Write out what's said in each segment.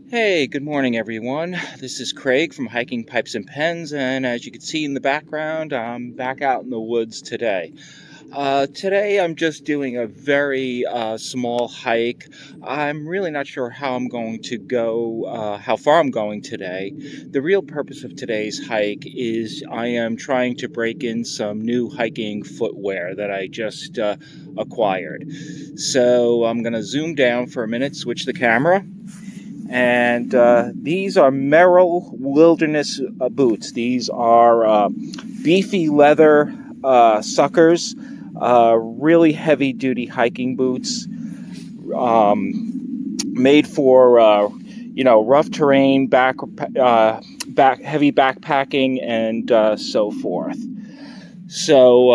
Hey, good morning, everyone. This is Craig from Hiking Pipes and Pens, and as you can see in the background, I'm back out in the woods today. Today, I'm just doing a very small hike. I'm really not sure how I'm going to go, how far I'm going today. The real purpose of today's hike is I am trying to break in some new hiking footwear that I just acquired. So I'm going to zoom down for a minute, switch the camera. And these are Merrell Wilderness boots. These are beefy leather suckers, really heavy duty hiking boots, made for rough terrain, heavy backpacking, and so forth. So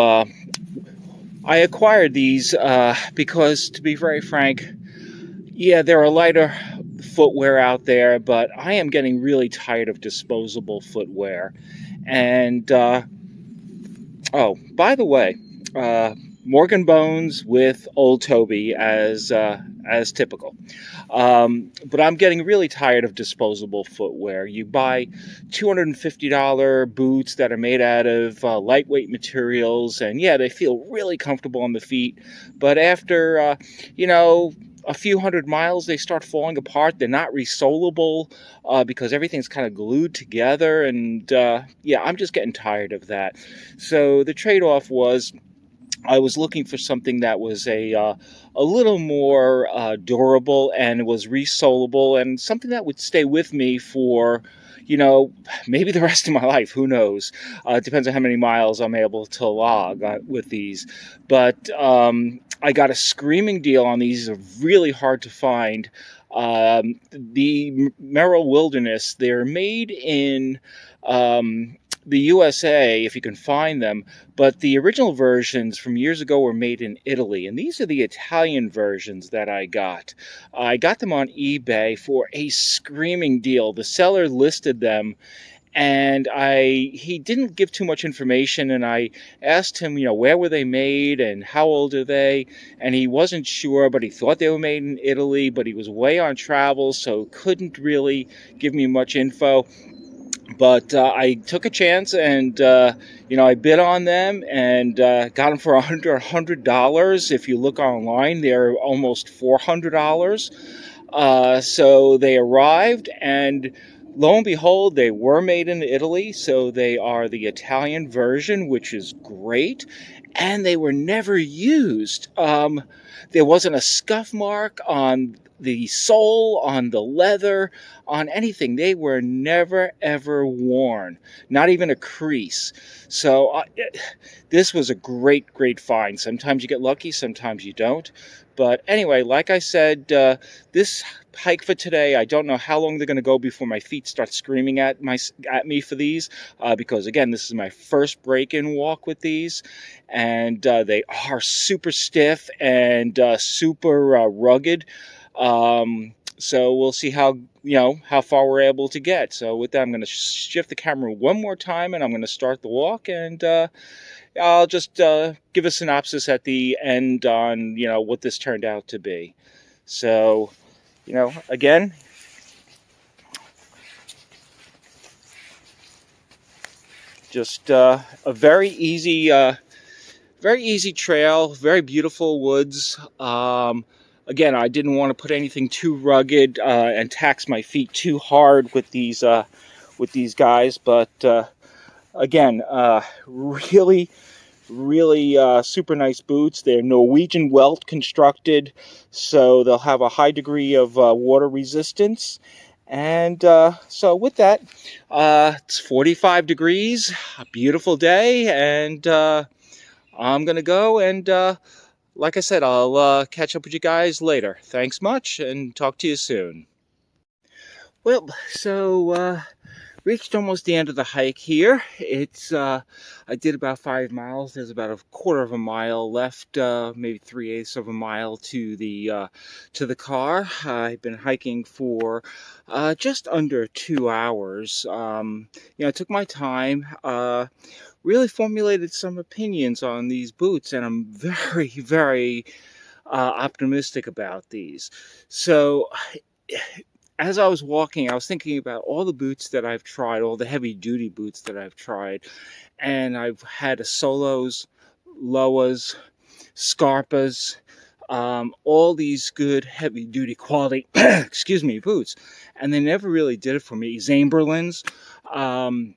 I acquired these because, to be very frank, yeah, there are lighter footwear out there, but I am getting really tired of disposable footwear. And oh, by the way, uh, Morgan Bones with Old Toby as typical. But I'm getting really tired of disposable footwear. You buy $250 boots that are made out of lightweight materials, and yeah, they feel really comfortable on the feet. But after, a few hundred miles, they start falling apart. They're not resolable because everything's kind of glued together. And yeah, I'm just getting tired of that. So the trade off was I was looking for something that was a little more durable and was resolable and something that would stay with me for, you know, maybe the rest of my life. Who knows? It depends on how many miles I'm able to log with these. But I got a screaming deal on these. These are really hard to find. The Merrell Wilderness, they're made in the USA, if you can find them, but the original versions from years ago were made in Italy, and these are the Italian versions that I got. I got them on eBay for a screaming deal. The seller listed them, and he didn't give too much information, and I asked him, where were they made and how old are they? And he wasn't sure, but he thought they were made in Italy, but he was away on travel, so couldn't really give me much info. But I took a chance and, I bid on them and got them for under $100. If you look online, they're almost $400. So they arrived, and lo and behold, they were made in Italy. So they are the Italian version, which is great. And they were never used. There wasn't a scuff mark on the sole, on the leather, on anything. They were never, ever worn, not even a crease. So this was a great, great find. Sometimes you get lucky, sometimes you don't. But anyway, like I said, this hike for today, I don't know how long they're going to go before my feet start screaming at me for these, because again, this is my first break-in walk with these, and they are super stiff and super rugged. So we'll see how far we're able to get. So with that, I'm going to shift the camera one more time, and I'm going to start the walk, and I'll just give a synopsis at the end on, what this turned out to be. So, again, just a very easy trail, very beautiful woods. Again, I didn't want to put anything too rugged and tax my feet too hard with these guys, but again, really, really super nice boots. They're Norwegian welt constructed, so they'll have a high degree of water resistance. And so with that, it's 45 degrees, a beautiful day, and I'm going to go and, like I said, I'll catch up with you guys later. Thanks much, and talk to you soon. Well, so reached almost the end of the hike here. It's I did about 5 miles. There's about a quarter of a mile left, maybe 3/8 of a mile to the car. I've been hiking for just under 2 hours. I took my time. Really formulated some opinions on these boots, and I'm very, very optimistic about these. So as I was walking, I was thinking about all the boots that I've tried, all the heavy duty boots that I've tried. And I've had a Solos, Loas, Scarpas, all these good heavy duty quality, excuse me, boots. And they never really did it for me. Zamberlins, um,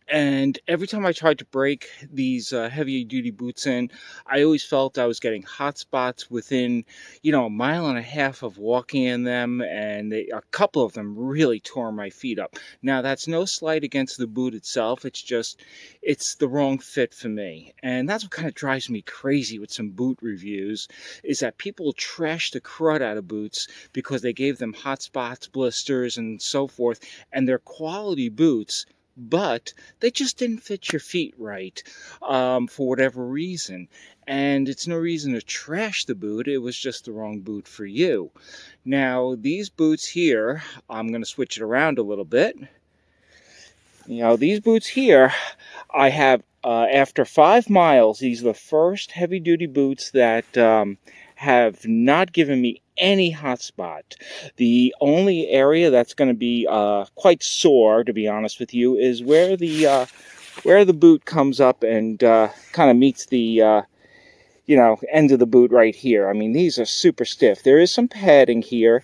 and every time I tried to break these heavy duty boots in, I always felt I was getting hot spots within, a mile and a half of walking in them. And a couple of them really tore my feet up. Now, that's no slight against the boot itself. It's just, it's the wrong fit for me. And that's what kind of drives me crazy with some boot reviews, is that people trash the crud out of boots because they gave them hot spots, blisters, and so forth. And they're quality boots, but they just didn't fit your feet right, for whatever reason. And it's no reason to trash the boot. It was just the wrong boot for you. Now, these boots here, I'm going to switch it around a little bit. These boots here, I have, after 5 miles, these are the first heavy duty boots that have not given me any hot spot. The only area that's going to be quite sore, to be honest with you, is where the boot comes up and kind of meets the end of the boot right here. I mean, these are super stiff. There is some padding here.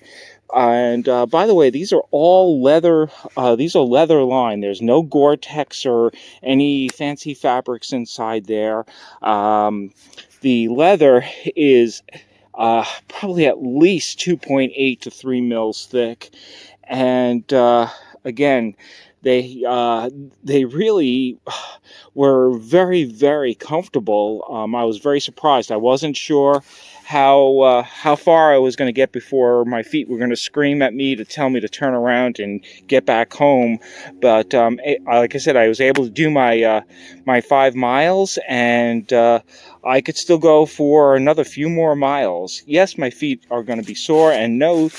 And by the way, these are all leather. These are leather lined. There's no Gore-Tex or any fancy fabrics inside there. The leather is probably at least 2.8 to 3 mils thick. And again, they really were very, very comfortable. I was very surprised. I wasn't sure how far I was going to get before my feet were going to scream at me to tell me to turn around and get back home. But like I said, I was able to do my 5 miles, and I could still go for another few more miles. Yes, my feet are going to be sore, and no,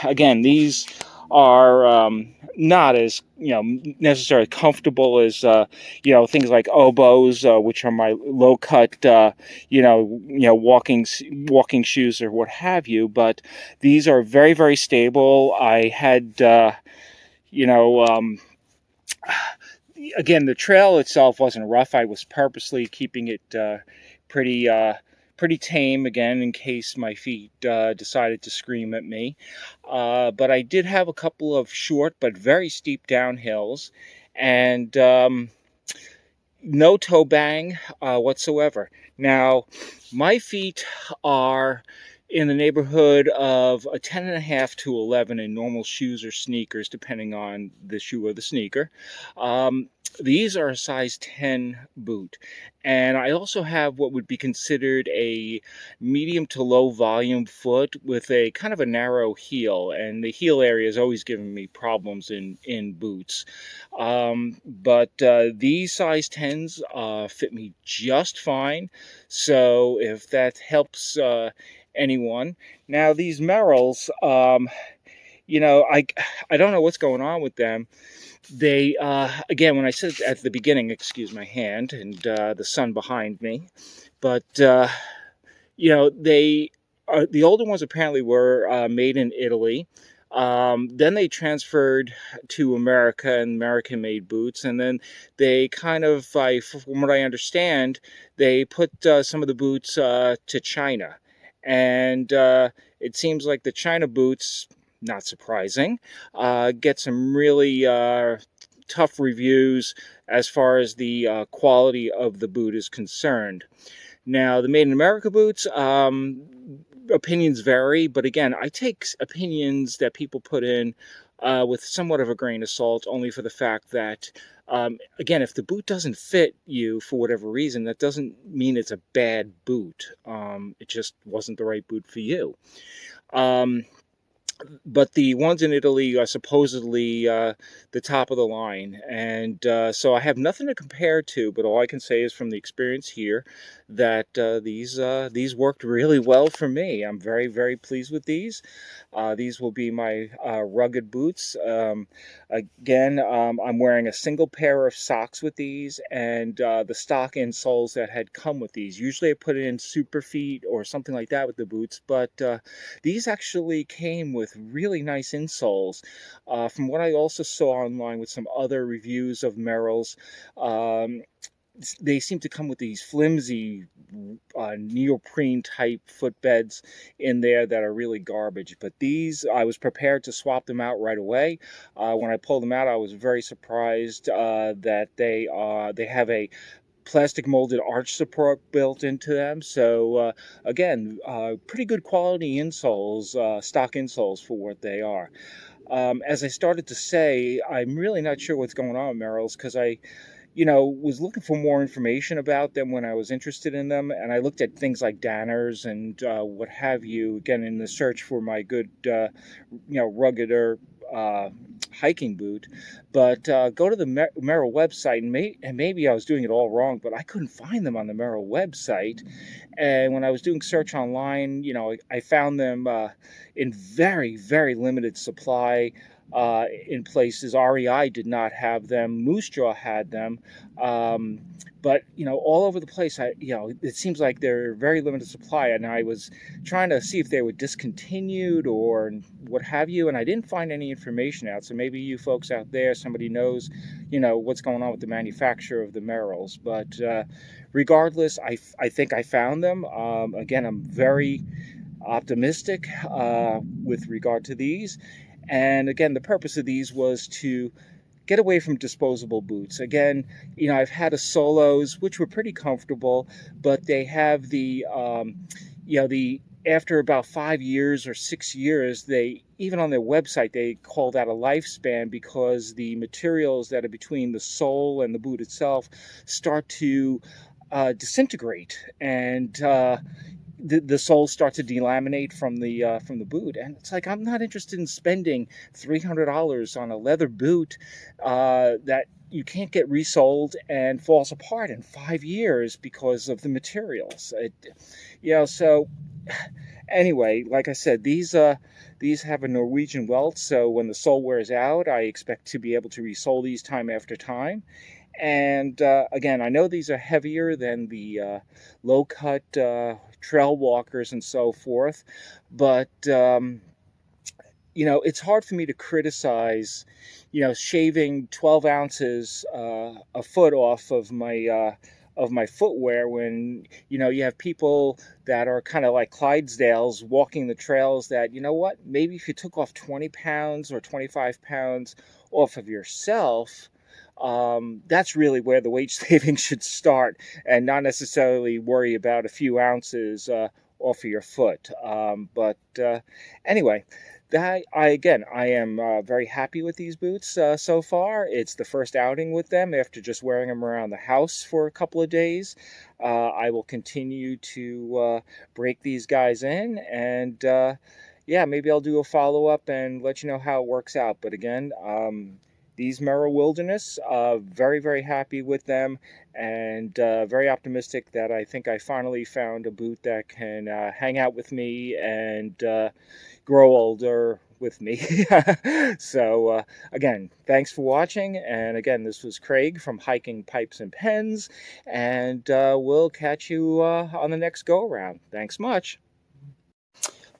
again, these are not as necessarily comfortable as things like oboes, which are my low cut walking shoes or what have you. But these are very, very stable. I had again, the trail itself wasn't rough. I was purposely keeping it pretty pretty tame, again, in case my feet decided to scream at me. But I did have a couple of short but very steep downhills, and no toe bang whatsoever. Now, my feet are in the neighborhood of a 10.5 to 11 in normal shoes or sneakers, depending on the shoe or the sneaker. These are a size 10 boot. And I also have what would be considered a medium to low volume foot with a kind of a narrow heel. And the heel area has always given me problems in boots. But these size 10s fit me just fine. So if that helps anyone. Now, these Merrells, I don't know what's going on with them. They, again, when I said at the beginning, excuse my hand and the sun behind me, but, they the older ones apparently were made in Italy. Then they transferred to America, and American-made boots, and then they kind of, from what I understand, they put some of the boots to China. And it seems like the China boots, not surprising, get some really tough reviews as far as the quality of the boot is concerned. Now, the Made in America boots, opinions vary, but again, I take opinions that people put in with somewhat of a grain of salt, only for the fact that, again, if the boot doesn't fit you for whatever reason, that doesn't mean it's a bad boot. It just wasn't the right boot for you. But the ones in Italy are supposedly the top of the line. And so I have nothing to compare to, but all I can say is from the experience here that these worked really well for me. I'm very, very pleased with these. These will be my rugged boots. Again, I'm wearing a single pair of socks with these, and the stock insoles that had come with these. Usually I put it in Superfeet or something like that with the boots, but these actually came with with really nice insoles. From what I also saw online with some other reviews of Merrells, um, they seem to come with these flimsy neoprene type footbeds in there that are really garbage. But these, I was prepared to swap them out right away. When I pulled them out, I was very surprised that they have a plastic molded arch support built into them. So again, pretty good quality insoles, stock insoles for what they are. As I started to say, I'm really not sure what's going on with Merrell's because I was looking for more information about them when I was interested in them, and I looked at things like Danners and what have you, again, in the search for my good, ruggeder uh, hiking boot. But go to the Merrell website, and maybe I was doing it all wrong, but I couldn't find them on the Merrell website. And when I was doing search online, I found them in very, very limited supply in places. REI did not have them. Moose Jaw had them. Um, but, all over the place, it seems like they're very limited supply. And I was trying to see if they were discontinued or what have you. And I didn't find any information out. So maybe you folks out there, somebody knows, what's going on with the manufacture of the Merrells. But regardless, I think I found them. Again, I'm very optimistic with regard to these. And again, the purpose of these was to get away from disposable boots. Again, I've had a Solos, which were pretty comfortable, but they have the after about 5 years or 6 years, they even on their website they call that a lifespan because the materials that are between the sole and the boot itself start to disintegrate and the soles start to delaminate from the boot, and it's like I'm not interested in spending $300 on a leather boot that you can't get resold and falls apart in 5 years because of the materials. So anyway, like I said, these have a Norwegian welt, so when the sole wears out, I expect to be able to resole these time after time. And again, I know these are heavier than the low cut trail walkers and so forth, but it's hard for me to criticize, shaving 12 ounces a foot off of my footwear when you have people that are kind of like Clydesdales walking the trails that what, maybe if you took off 20 pounds or 25 pounds off of yourself, that's really where the weight saving should start, and not necessarily worry about a few ounces off of your foot. But anyway, I am very happy with these boots so far. It's the first outing with them after just wearing them around the house for a couple of days. I will continue to break these guys in, and yeah, maybe I'll do a follow-up and let you know how it works out. But again, these Merrell Wilderness, very, very happy with them, and very optimistic that I think I finally found a boot that can hang out with me and grow older with me. So again, thanks for watching, and again, this was Craig from Hiking Pipes and Pens, and we'll catch you on the next go-around. Thanks much.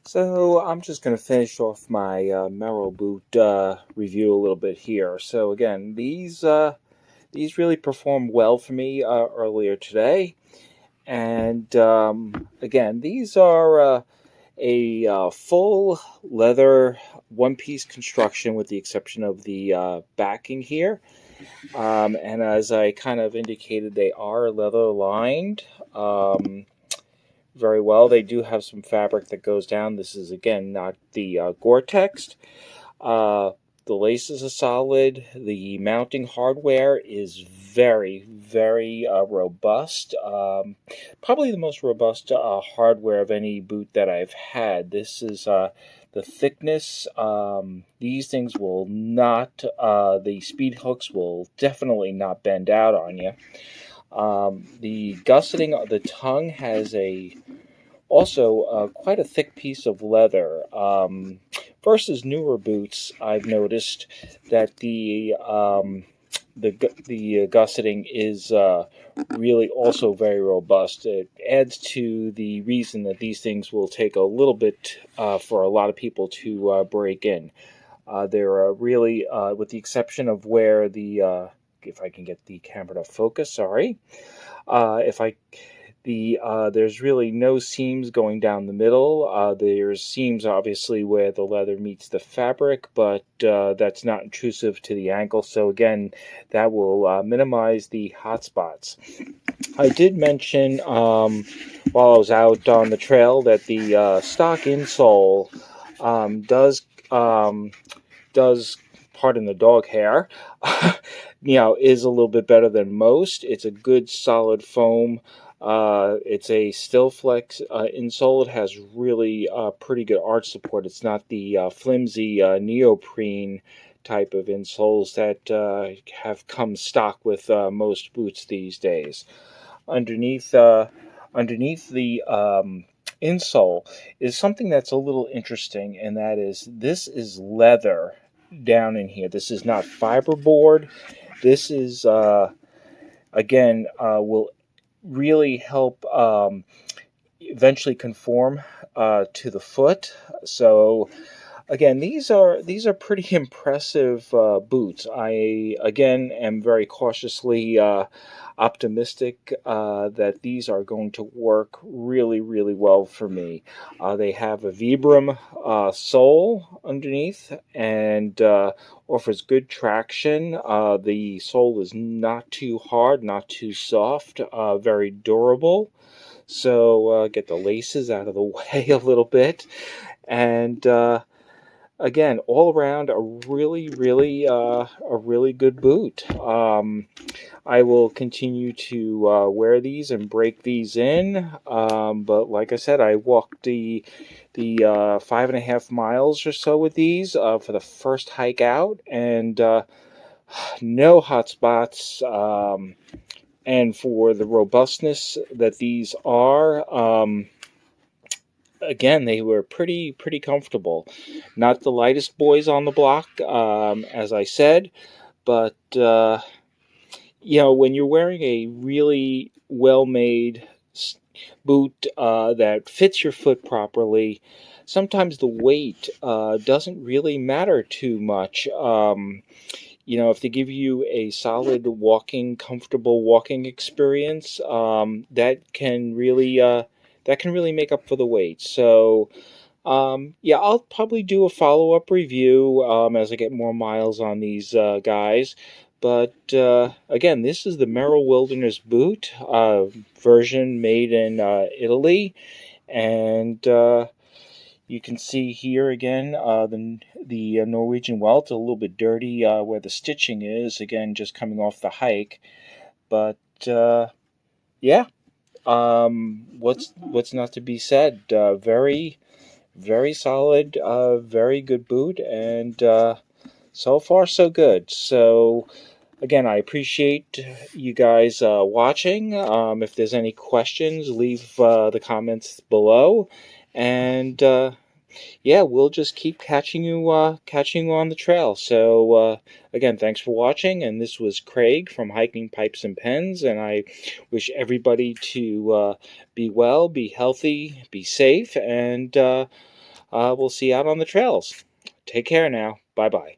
So I'm just going to finish off my Merrell boot review a little bit here. So again, these really performed well for me earlier today, and again, these are a full leather one-piece construction with the exception of the backing here. And as I kind of indicated, they are leather lined. Very well. They do have some fabric that goes down. This is, again, not the Gore-Tex. The laces are solid. The mounting hardware is very, very robust. Probably the most robust hardware of any boot that I've had. This is the thickness. These things will not, the speed hooks will definitely not bend out on you. The gusseting of the tongue has also quite a thick piece of leather. Versus newer boots, I've noticed that the the gusseting is really also very robust. It adds to the reason that these things will take a little bit for a lot of people to break in. They're really, with the exception of where if I can get the camera to focus, sorry. If I There's really no seams going down the middle. There's seams obviously where the leather meets the fabric, but that's not intrusive to the ankle. So again, that will minimize the hot spots. I did mention while I was out on the trail that the stock insole does, pardon the dog hair, is a little bit better than most. It's a good solid foam. It's a Stillflex insole. It has really pretty good arch support. It's not the flimsy neoprene type of insoles that have come stock with most boots these days. Underneath, underneath the insole is something that's a little interesting, and that is this is leather down in here. This is not fiberboard. This is again will really help eventually conform to the foot. So again, these are pretty impressive boots. I again am very cautiously optimistic that these are going to work really, really well for me. They have a Vibram sole underneath and offers good traction. The sole is not too hard, not too soft, very durable. So get the laces out of the way a little bit. And again, all around a really, really, a really good boot. I will continue to wear these and break these in, but like I said, I walked the 5.5 miles or so with these for the first hike out, and no hot spots. And for the robustness that these are. Again, they were pretty comfortable. Not the lightest boys on the block, as I said, but when you're wearing a really well-made boot that fits your foot properly, sometimes the weight doesn't really matter too much. If they give you a solid comfortable walking experience, that can really make up for the weight. So, yeah, I'll probably do a follow-up review as I get more miles on these guys. But again, this is the Merrell Wilderness boot version made in Italy, and you can see here again the Norwegian welt, a little bit dirty where the stitching is. Again, just coming off the hike, but yeah. What's not to be said? Very, very solid, very good boot, and so far so good. So again, I appreciate you guys watching. If there's any questions, leave the comments below, and yeah, we'll just keep catching you on the trail. So again, thanks for watching, and this was Craig from Hiking Pipes and Pens, and I wish everybody to be well, be healthy, be safe, and we'll see you out on the trails. Take care now. Bye bye.